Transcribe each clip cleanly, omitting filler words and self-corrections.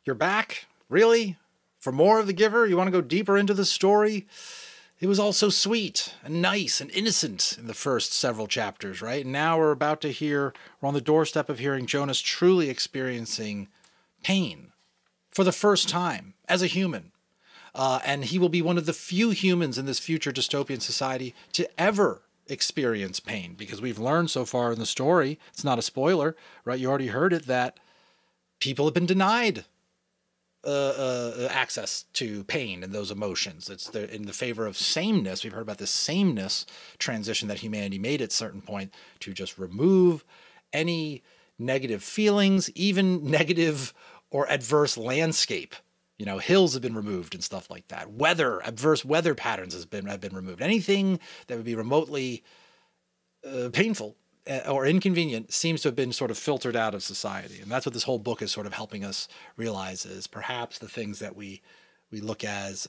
You're back? Really? For more of The Giver? You want to go deeper into the story? It was all so sweet and nice and innocent in the first several chapters, right? And now we're on the doorstep of hearing Jonas truly experiencing pain for the first time as a human. And he will be one of the few humans in this future dystopian society to ever experience pain, because we've learned so far in the story, it's not a spoiler, right? You already heard it, that people have been denied access to pain and those emotions. It's in the favor of sameness. We've heard about this sameness transition that humanity made at a certain point to just remove any negative feelings, even negative or adverse landscape. You know, hills have been removed and stuff like that. Adverse weather patterns have been removed. Anything that would be remotely painful or inconvenient seems to have been sort of filtered out of society. And that's what this whole book is sort of helping us realize, is perhaps the things that we look as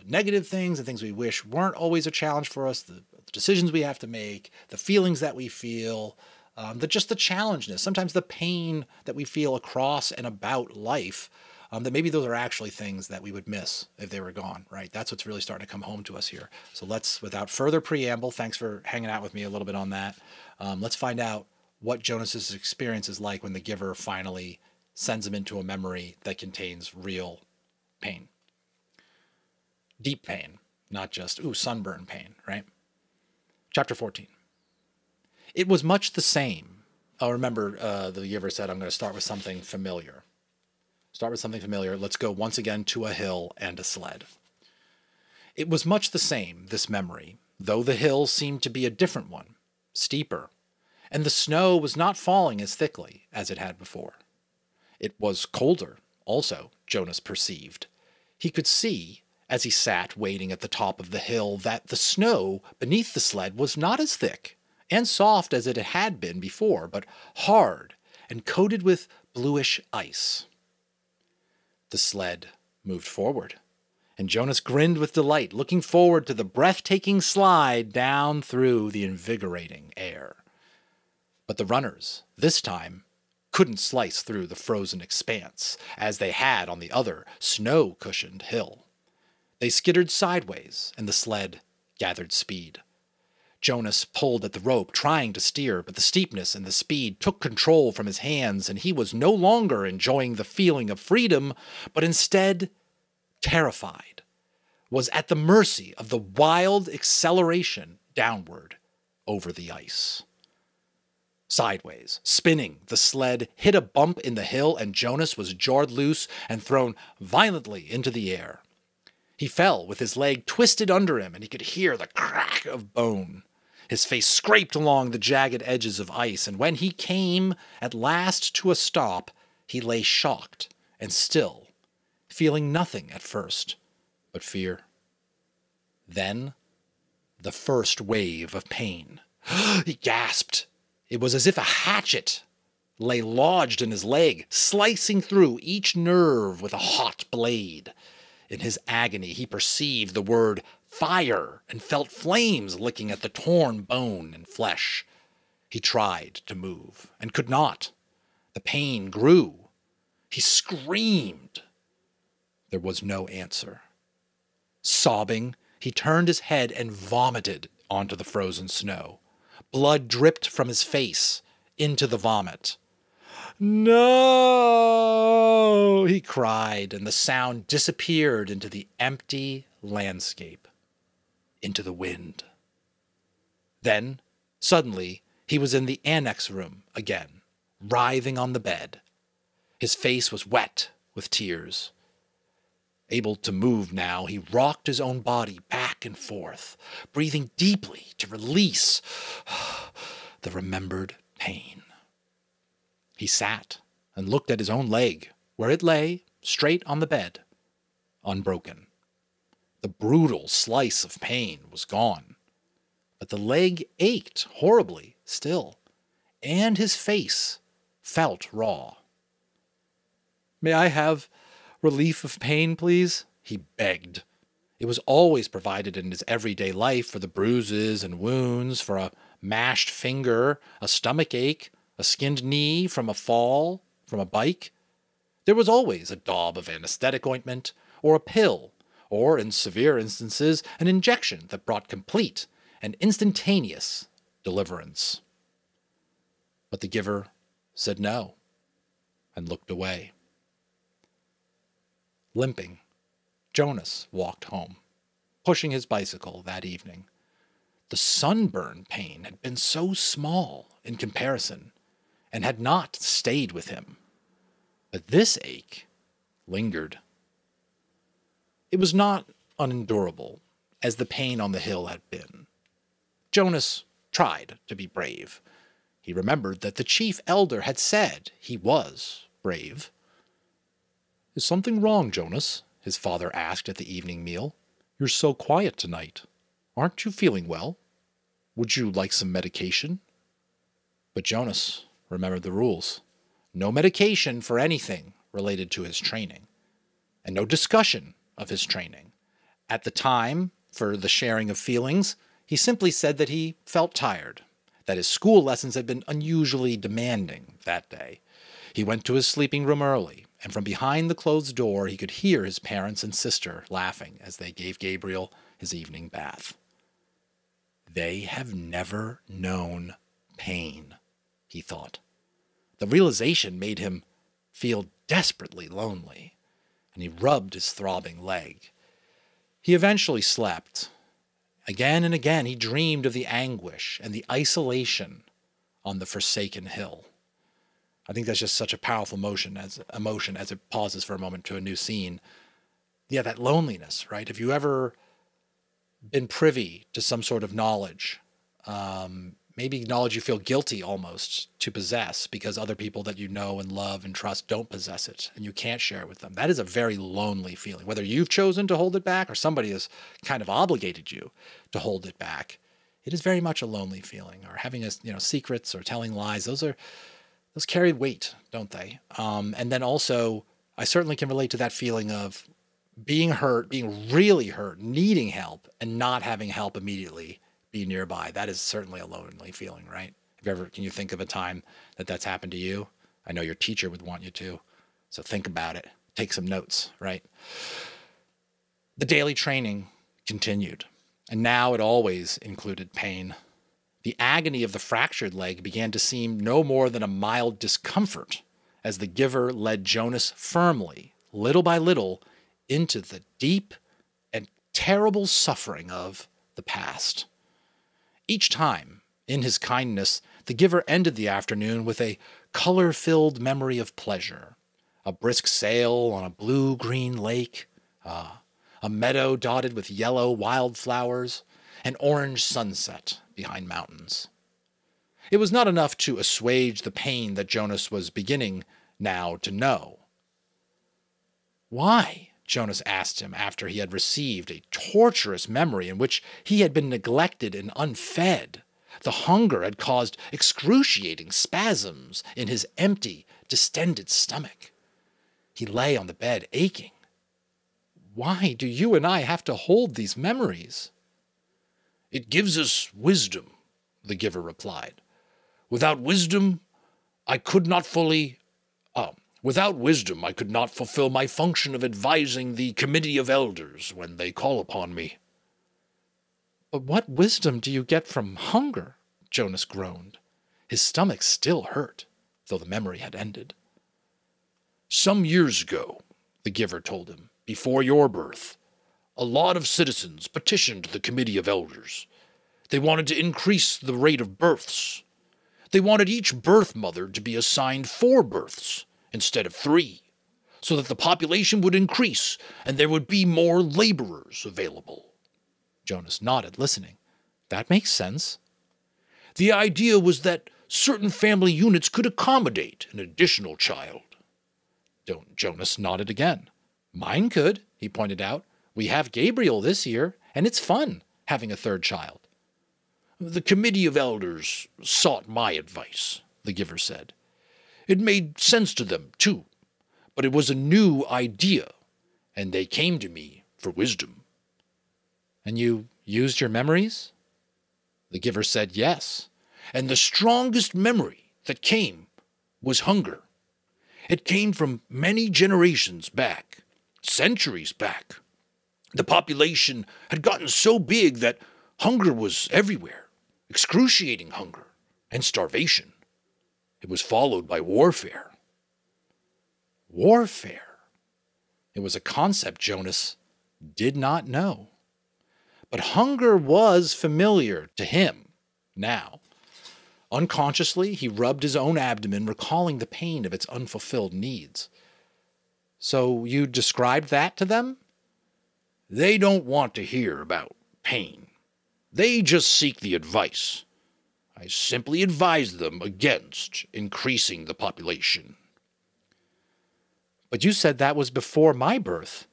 negative things and things we wish weren't always a challenge for us, the decisions we have to make, the feelings that we feel, just the challengeness, sometimes the pain that we feel across and about life, that maybe those are actually things that we would miss if they were gone, right? That's what's really starting to come home to us here. So let's, without further preamble, thanks for hanging out with me a little bit on that. Let's find out what Jonas's experience is like when the Giver finally sends him into a memory that contains real pain. Deep pain, not just, sunburn pain, right? Chapter 14. It was much the same. Remember, the Giver said, I'm going to start with something familiar. Let's go once again to a hill and a sled. It was much the same, this memory, though the hill seemed to be a different one, steeper, and the snow was not falling as thickly as it had before. It was colder, also, Jonas perceived. He could see, as he sat waiting at the top of the hill, that the snow beneath the sled was not as thick and soft as it had been before, but hard and coated with bluish ice. The sled moved forward, and Jonas grinned with delight, looking forward to the breathtaking slide down through the invigorating air. But the runners, this time, couldn't slice through the frozen expanse, as they had on the other snow-cushioned hill. They skittered sideways, and the sled gathered speed. Jonas pulled at the rope, trying to steer, but the steepness and the speed took control from his hands, and he was no longer enjoying the feeling of freedom, but instead, terrified, was at the mercy of the wild acceleration downward over the ice. Sideways, spinning, the sled hit a bump in the hill, and Jonas was jarred loose and thrown violently into the air. He fell with his leg twisted under him, and he could hear the crack of bone. His face scraped along the jagged edges of ice, and when he came at last to a stop, he lay shocked and still, feeling nothing at first but fear. Then, the first wave of pain. He gasped. It was as if a hatchet lay lodged in his leg, slicing through each nerve with a hot blade. In his agony, he perceived the word fire and felt flames licking at the torn bone and flesh. He tried to move and could not. The pain grew. He screamed. There was no answer. Sobbing, he turned his head and vomited onto the frozen snow. Blood dripped from his face into the vomit. "No!" he cried, and the sound disappeared into the empty landscape, into the wind. Then, suddenly, he was in the annex room again, writhing on the bed. His face was wet with tears. Able to move now, he rocked his own body back and forth, breathing deeply to release the remembered pain. He sat and looked at his own leg, where it lay, straight on the bed, unbroken. The brutal slice of pain was gone, but the leg ached horribly still, and his face felt raw. "May I have relief of pain, please?" he begged. It was always provided in his everyday life for the bruises and wounds, for a mashed finger, a stomach ache, a skinned knee from a fall, from a bike. There was always a daub of anesthetic ointment, or a pill, or, in severe instances, an injection that brought complete and instantaneous deliverance. But the giver said no, and looked away. Limping, Jonas walked home, pushing his bicycle that evening. The sunburn pain had been so small in comparison, and had not stayed with him. But this ache lingered. It was not unendurable, as the pain on the hill had been. Jonas tried to be brave. He remembered that the chief elder had said he was brave. "Is something wrong, Jonas?" his father asked at the evening meal. "You're so quiet tonight. Aren't you feeling well? Would you like some medication?" But Jonas remembered the rules. No medication for anything related to his training, and no discussion of his training. At the time, for the sharing of feelings, he simply said that he felt tired, that his school lessons had been unusually demanding that day. He went to his sleeping room early, and from behind the closed door he could hear his parents and sister laughing as they gave Gabriel his evening bath. They have never known pain, he thought. The realization made him feel desperately lonely, and he rubbed his throbbing leg. He eventually slept. Again and again he dreamed of the anguish and the isolation on the forsaken hill. I think that's just such a powerful emotion as it pauses for a moment to a new scene. Yeah, that loneliness, right? Have you ever been privy to some sort of knowledge, maybe knowledge you feel guilty almost to possess because other people that you know and love and trust don't possess it and you can't share it with them? That is a very lonely feeling. Whether you've chosen to hold it back or somebody has kind of obligated you to hold it back, it is very much a lonely feeling. Or having secrets or telling lies, those carry weight, don't they? And then also, I certainly can relate to that feeling of being hurt, being really hurt, needing help, and not having help immediately be nearby. That is certainly a lonely feeling, right? Can you think of a time that that's happened to you? I know your teacher would want you to, so think about it. Take some notes, right? The daily training continued, and now it always included pain. The agony of the fractured leg began to seem no more than a mild discomfort as the giver led Jonas firmly, little by little, into the deep and terrible suffering of the past. Each time, in his kindness, the giver ended the afternoon with a color-filled memory of pleasure. A brisk sail on a blue-green lake, a meadow dotted with yellow wildflowers, an orange sunset behind mountains. It was not enough to assuage the pain that Jonas was beginning now to know. "Why?" Jonas asked him after he had received a torturous memory in which he had been neglected and unfed. The hunger had caused excruciating spasms in his empty, distended stomach. He lay on the bed, aching. "Why do you and I have to hold these memories?" "It gives us wisdom," the giver replied. Without wisdom, I could not fulfill my function of advising the committee of elders when they call upon me." "But what wisdom do you get from hunger?" Jonas groaned. His stomach still hurt, though the memory had ended. "Some years ago," the giver told him, "before your birth, a lot of citizens petitioned the committee of elders. They wanted to increase the rate of births. They wanted each birth mother to be assigned 4 births instead of 3, so that the population would increase and there would be more laborers available." Jonas nodded, listening. "That makes sense." "The idea was that certain family units could accommodate an additional child." Jonas nodded again. "Mine could," he pointed out. "We have Gabriel this year, and it's fun having a 3rd child." "The committee of elders sought my advice," the giver said. "It made sense to them, too, but it was a new idea, and they came to me for wisdom." "And you used your memories?" The giver said yes, and the strongest memory that came was hunger. It came from many generations back, centuries back. The population had gotten so big that hunger was everywhere, excruciating hunger and starvation. It was followed by warfare. Warfare. It was a concept Jonas did not know. But hunger was familiar to him now. Unconsciously, he rubbed his own abdomen, recalling the pain of its unfulfilled needs. So you described that to them? They don't want to hear about pain. They just seek the advice. I simply advise them against increasing the population. But you said that was before my birth.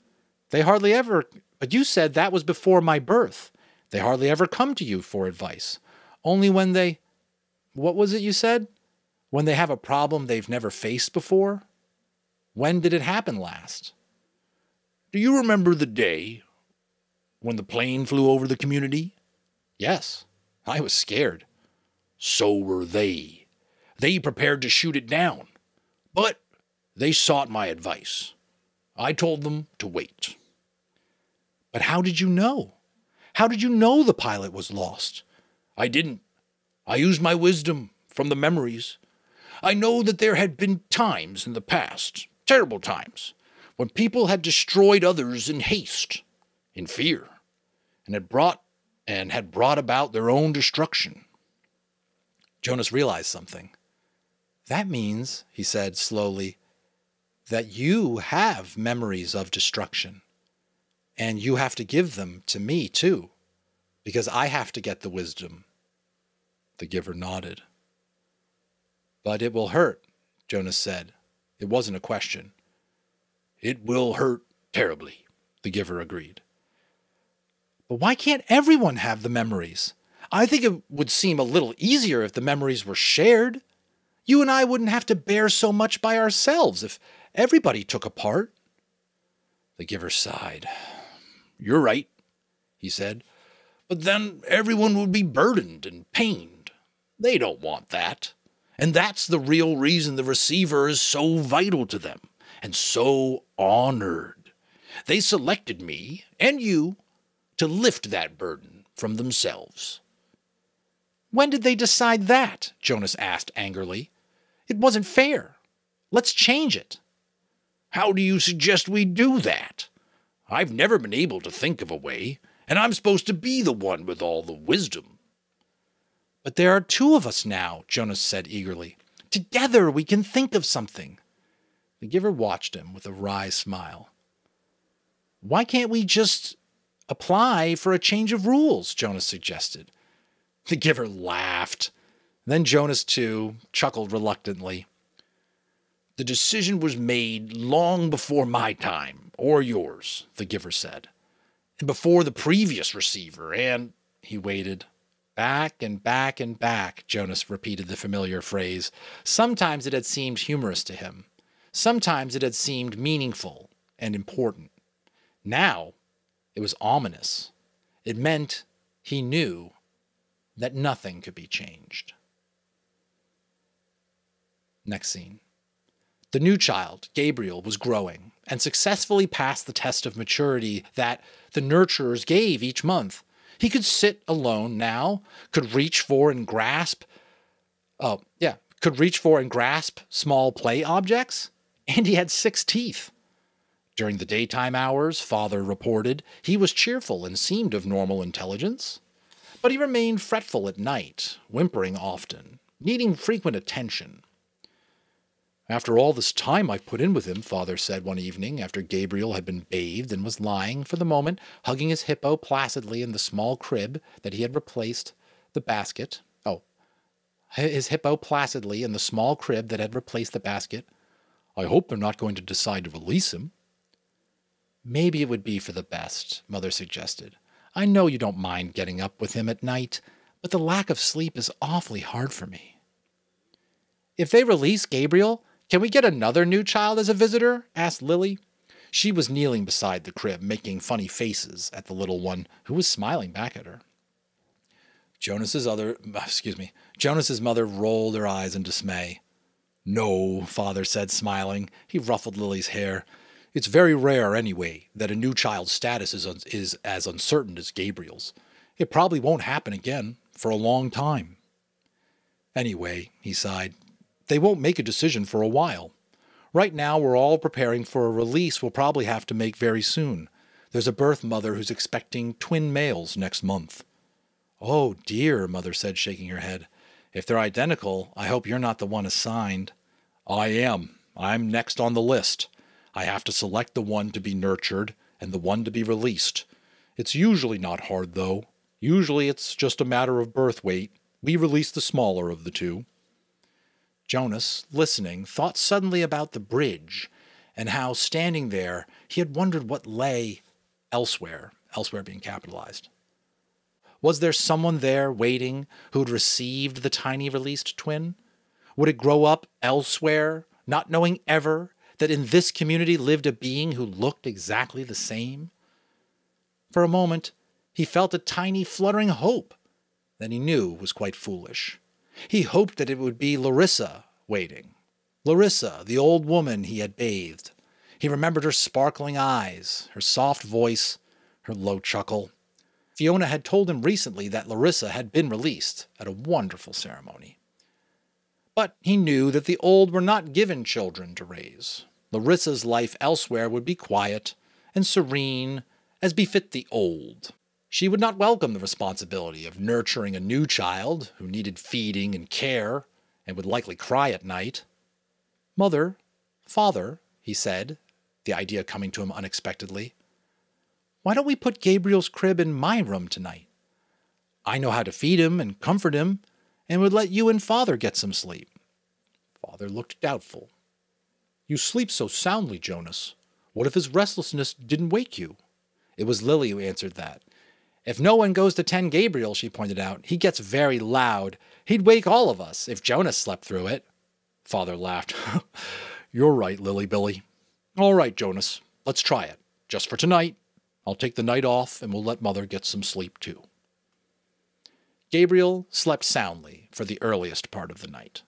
But you said that was before my birth. They hardly ever come to you for advice. Only when they... What was it you said? When they have a problem they've never faced before? When did it happen last? Do you remember the day when the plane flew over the community? Yes, I was scared. So were they. They prepared to shoot it down. But they sought my advice. I told them to wait. But how did you know? How did you know the pilot was lost? I didn't. I used my wisdom from the memories. I know that there had been times in the past, terrible times, when people had destroyed others in haste, in fear, and had brought about their own destruction. Jonas realized something. That means, he said slowly, that you have memories of destruction. And you have to give them to me, too, because I have to get the wisdom. The giver nodded. But it will hurt, Jonas said. It wasn't a question. It will hurt terribly, the giver agreed. But why can't everyone have the memories? I think it would seem a little easier if the memories were shared. You and I wouldn't have to bear so much by ourselves if everybody took a part. The giver sighed. You're right, he said. But then everyone would be burdened and pained. They don't want that. And that's the real reason the receiver is so vital to them and so honored. They selected me and you to lift that burden from themselves. When did they decide that? Jonas asked angrily. It wasn't fair. Let's change it. How do you suggest we do that? I've never been able to think of a way, and I'm supposed to be the one with all the wisdom. But there are two of us now, Jonas said eagerly. Together we can think of something. The giver watched him with a wry smile. Why can't we just apply for a change of rules? Jonas suggested. The giver laughed. Then Jonas, too, chuckled reluctantly. The decision was made long before my time, or yours, the giver said, and before the previous receiver, and he waited. Back and back and back, Jonas repeated the familiar phrase. Sometimes it had seemed humorous to him. Sometimes it had seemed meaningful and important. Now it was ominous. It meant he knew that nothing could be changed. Next scene. The new child, Gabriel, was growing and successfully passed the test of maturity that the nurturers gave each month. He could sit alone now, could reach for and grasp small play objects, and he had 6 teeth. During the daytime hours, Father reported, he was cheerful and seemed of normal intelligence. But he remained fretful at night, whimpering often, needing frequent attention. After all this time I've put in with him, Father said one evening after Gabriel had been bathed and was lying, for the moment, hugging his hippo placidly in the small crib that he had replaced the basket. His hippo placidly in the small crib that had replaced the basket. I hope they're not going to decide to release him. Maybe it would be for the best, Mother suggested. I know you don't mind getting up with him at night, but the lack of sleep is awfully hard for me. If they release Gabriel, can we get another new child as a visitor? Asked Lily. She was kneeling beside the crib, making funny faces at the little one, who was smiling back at her. Jonas's mother rolled her eyes in dismay. No, Father said, smiling. He ruffled Lily's hair. It's very rare, anyway, that a new child's status is as uncertain as Gabriel's. It probably won't happen again for a long time. Anyway, he sighed, they won't make a decision for a while. Right now, we're all preparing for a release we'll probably have to make very soon. There's a birth mother who's expecting twin males next month. Oh, dear, Mother said, shaking her head. If they're identical, I hope you're not the one assigned. I am. I'm next on the list. I have to select the one to be nurtured and the one to be released. It's usually not hard, though. Usually it's just a matter of birth weight. We release the smaller of the two. Jonas, listening, thought suddenly about the bridge and how, standing there, he had wondered what lay elsewhere, elsewhere being capitalized. Was there someone there waiting who had received the tiny released twin? Would it grow up elsewhere, not knowing ever that in this community lived a being who looked exactly the same? For a moment, he felt a tiny fluttering hope that he knew was quite foolish. He hoped that it would be Larissa waiting. Larissa, the old woman he had bathed. He remembered her sparkling eyes, her soft voice, her low chuckle. Fiona had told him recently that Larissa had been released at a wonderful ceremony. But he knew that the old were not given children to raise. Larissa's life elsewhere would be quiet and serene, as befit the old. She would not welcome the responsibility of nurturing a new child who needed feeding and care and would likely cry at night. Mother, Father, he said, the idea coming to him unexpectedly. Why don't we put Gabriel's crib in my room tonight? I know how to feed him and comfort him, and would let you and Father get some sleep. Father looked doubtful. You sleep so soundly, Jonas. What if his restlessness didn't wake you? It was Lily who answered that. If no one goes to tend Gabriel, she pointed out, he gets very loud. He'd wake all of us if Jonas slept through it. Father laughed. You're right, Lily Billy. All right, Jonas, let's try it. Just for tonight. I'll take the night off and we'll let Mother get some sleep too. Gabriel slept soundly for the earliest part of the night.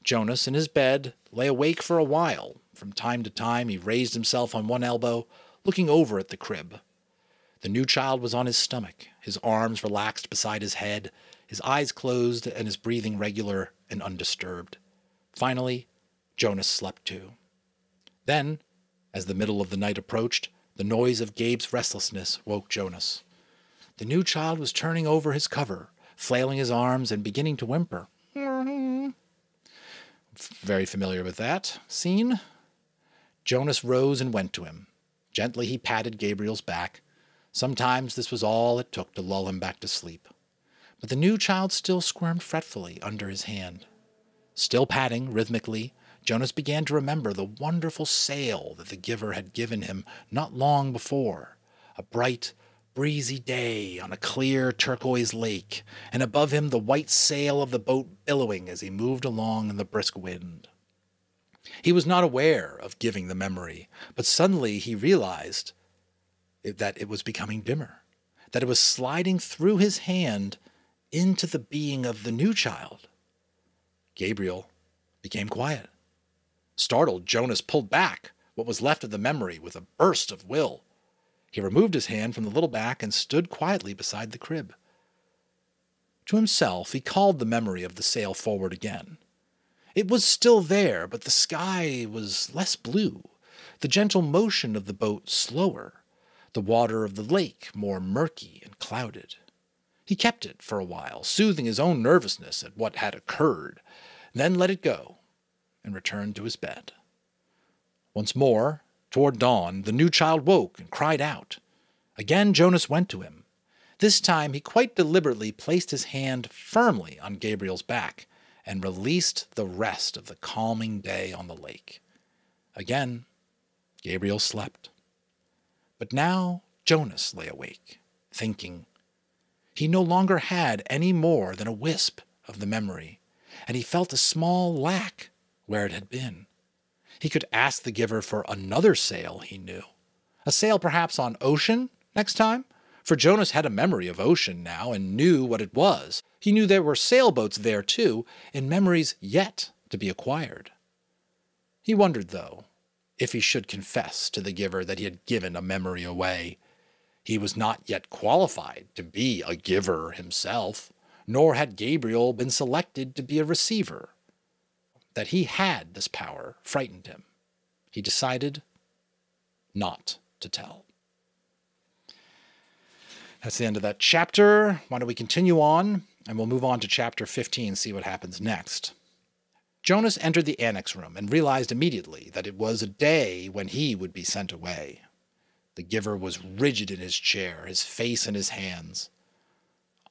Jonas, in his bed, lay awake for a while. From time to time, he raised himself on one elbow, looking over at the crib. The new child was on his stomach, his arms relaxed beside his head, his eyes closed and his breathing regular and undisturbed. Finally, Jonas slept too. Then, as the middle of the night approached, the noise of Gabe's restlessness woke Jonas. The new child was turning over his cover, flailing his arms and beginning to whimper. Very familiar with that scene. Jonas rose and went to him. Gently he patted Gabriel's back. Sometimes this was all it took to lull him back to sleep. But the new child still squirmed fretfully under his hand. Still patting rhythmically, Jonas began to remember the wonderful sail that the giver had given him not long before. A bright, breezy day on a clear turquoise lake, and above him the white sail of the boat billowing as he moved along in the brisk wind. He was not aware of giving the memory, but suddenly he realized that it was becoming dimmer, that it was sliding through his hand into the being of the new child. Gabriel became quiet. Startled, Jonas pulled back what was left of the memory with a burst of will. He removed his hand from the little back and stood quietly beside the crib. To himself, he called the memory of the sail forward again. It was still there, but the sky was less blue, the gentle motion of the boat slower, the water of the lake more murky and clouded. He kept it for a while, soothing his own nervousness at what had occurred, then let it go, and returned to his bed. Once more, toward dawn, the new child woke and cried out. Again Jonas went to him. This time he quite deliberately placed his hand firmly on Gabriel's back and released the rest of the calming day on the lake. Again, Gabriel slept. But now Jonas lay awake, thinking. He no longer had any more than a wisp of the memory, and he felt a small lack where it had been. He could ask the giver for another sail, he knew. A sail perhaps on ocean next time? For Jonas had a memory of ocean now and knew what it was. He knew there were sailboats there too, and memories yet to be acquired. He wondered, though, if he should confess to the giver that he had given a memory away. He was not yet qualified to be a giver himself, nor had Gabriel been selected to be a receiver. That he had this power frightened him. He decided not to tell. That's the end of that chapter. Why don't we continue on, and we'll move on to chapter 15, see what happens next. Jonas entered the annex room and realized immediately that it was a day when he would be sent away. The giver was rigid in his chair, his face in his hands.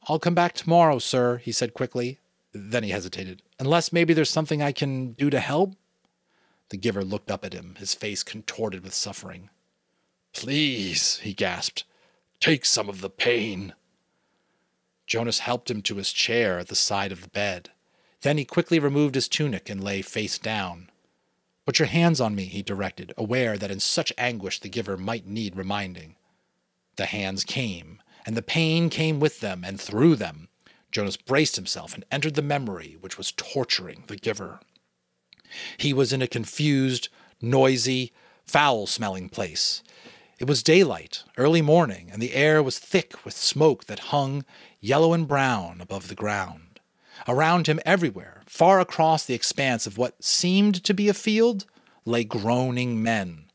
"I'll come back tomorrow, sir," he said quickly. Then he hesitated. "Unless maybe there's something I can do to help?" The giver looked up at him, his face contorted with suffering. "Please," he gasped, "take some of the pain." Jonas helped him to his chair at the side of the bed. Then he quickly removed his tunic and lay face down. "Put your hands on me," he directed, aware that in such anguish the giver might need reminding. The hands came, and the pain came with them and through them. Jonas braced himself and entered the memory which was torturing the giver. He was in a confused, noisy, foul-smelling place. It was daylight, early morning, and the air was thick with smoke that hung, yellow and brown, above the ground. Around him everywhere, far across the expanse of what seemed to be a field, lay groaning men.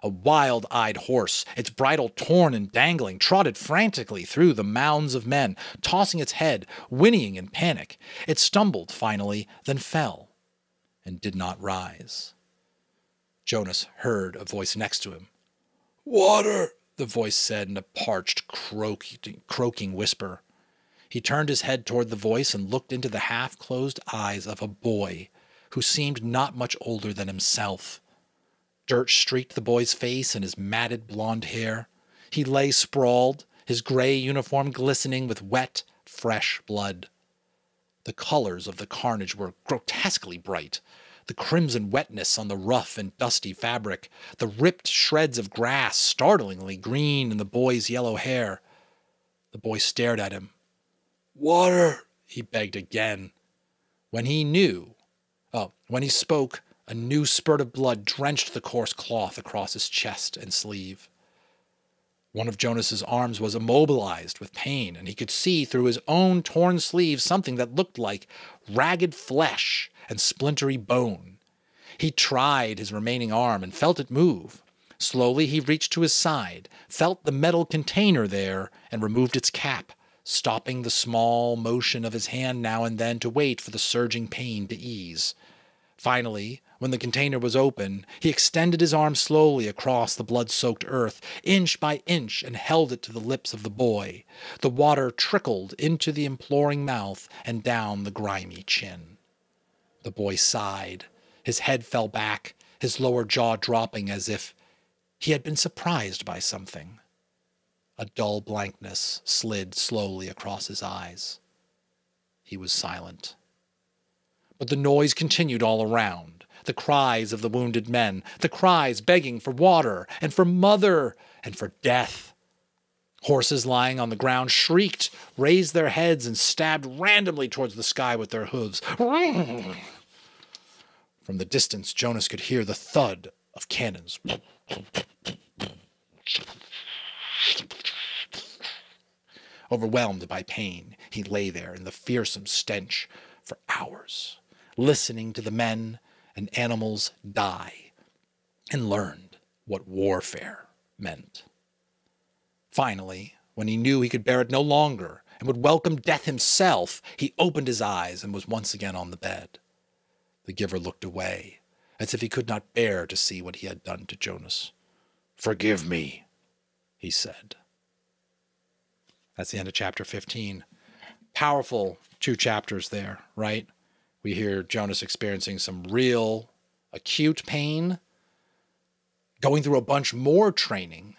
A wild-eyed horse, its bridle torn and dangling, trotted frantically through the mounds of men, tossing its head, whinnying in panic. It stumbled finally, then fell, and did not rise. Jonas heard a voice next to him. "Water," the voice said in a parched, croaking whisper. He turned his head toward the voice and looked into the half-closed eyes of a boy who seemed not much older than himself. Dirt streaked the boy's face and his matted blonde hair. He lay sprawled, his gray uniform glistening with wet, fresh blood. The colors of the carnage were grotesquely bright. The crimson wetness on the rough and dusty fabric, the ripped shreds of grass startlingly green in the boy's yellow hair. The boy stared at him. "Water," he begged again. When he spoke, a new spurt of blood drenched the coarse cloth across his chest and sleeve. One of Jonas's arms was immobilized with pain, and he could see through his own torn sleeve something that looked like ragged flesh and splintery bone. He tried his remaining arm and felt it move. Slowly he reached to his side, felt the metal container there, and removed its cap, stopping the small motion of his hand now and then to wait for the surging pain to ease. Finally, when the container was open, he extended his arm slowly across the blood-soaked earth, inch by inch, and held it to the lips of the boy. The water trickled into the imploring mouth and down the grimy chin. The boy sighed. His head fell back, his lower jaw dropping as if he had been surprised by something. A dull blankness slid slowly across his eyes. He was silent. But the noise continued all around. The cries of the wounded men, the cries begging for water and for mother and for death. Horses lying on the ground shrieked, raised their heads, and stabbed randomly towards the sky with their hooves. From the distance, Jonas could hear the thud of cannons. Overwhelmed by pain, he lay there in the fearsome stench for hours, listening to the men and animals die, and learned what warfare meant. Finally, when he knew he could bear it no longer and would welcome death himself, he opened his eyes and was once again on the bed. The giver looked away, as if he could not bear to see what he had done to Jonas. "Forgive me," he said. That's the end of chapter 15. Powerful 2 chapters there, right? We hear Jonas experiencing some real acute pain, going through a bunch more training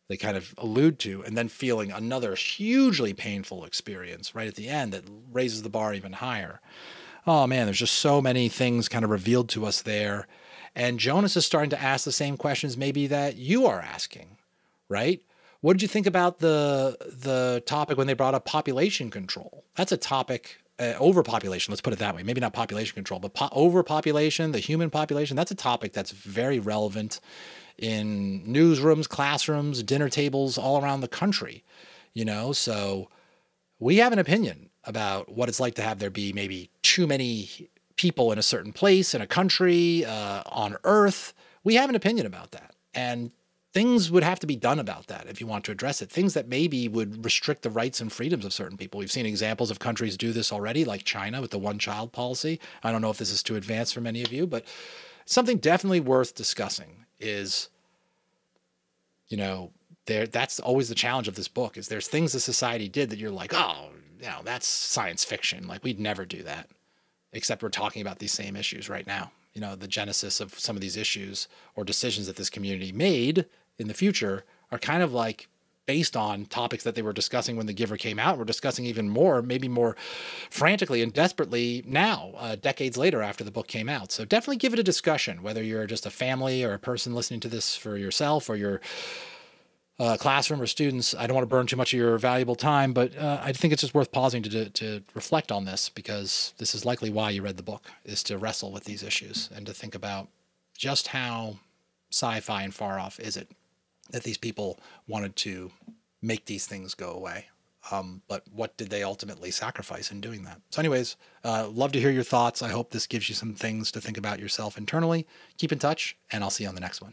they kind of allude to, and then feeling another hugely painful experience right at the end that raises the bar even higher. Oh man, there's just so many things kind of revealed to us there. And Jonas is starting to ask the same questions maybe that you are asking, right? What did you think about the topic when they brought up population control? That's a topic overpopulation, let's put it that way, maybe not population control, but overpopulation, the human population, that's a topic that's very relevant in newsrooms, classrooms, dinner tables all around the country, so we have an opinion about what it's like to have there be maybe too many people in a certain place, in a country, on Earth. We have an opinion about that. And things would have to be done about that if you want to address it. Things that maybe would restrict the rights and freedoms of certain people. We've seen examples of countries do this already, like China with the one-child policy. I don't know if this is too advanced for many of you, but something definitely worth discussing is, that's always the challenge of this book, is there's things the society did that you're like, oh, that's science fiction. Like, we'd never do that, except we're talking about these same issues right now. The genesis of some of these issues or decisions that this community made in the future are kind of like based on topics that they were discussing when The Giver came out. We're discussing even more, maybe more frantically and desperately now, decades later after the book came out. So definitely give it a discussion, whether you're just a family or a person listening to this for yourself or your classroom or students. I don't want to burn too much of your valuable time, but I think it's just worth pausing to reflect on this, because this is likely why you read the book, is to wrestle with these issues and to think about just how sci-fi and far off is it that these people wanted to make these things go away. But what did they ultimately sacrifice in doing that? So anyways, love to hear your thoughts. I hope this gives you some things to think about yourself internally. Keep in touch, and I'll see you on the next one.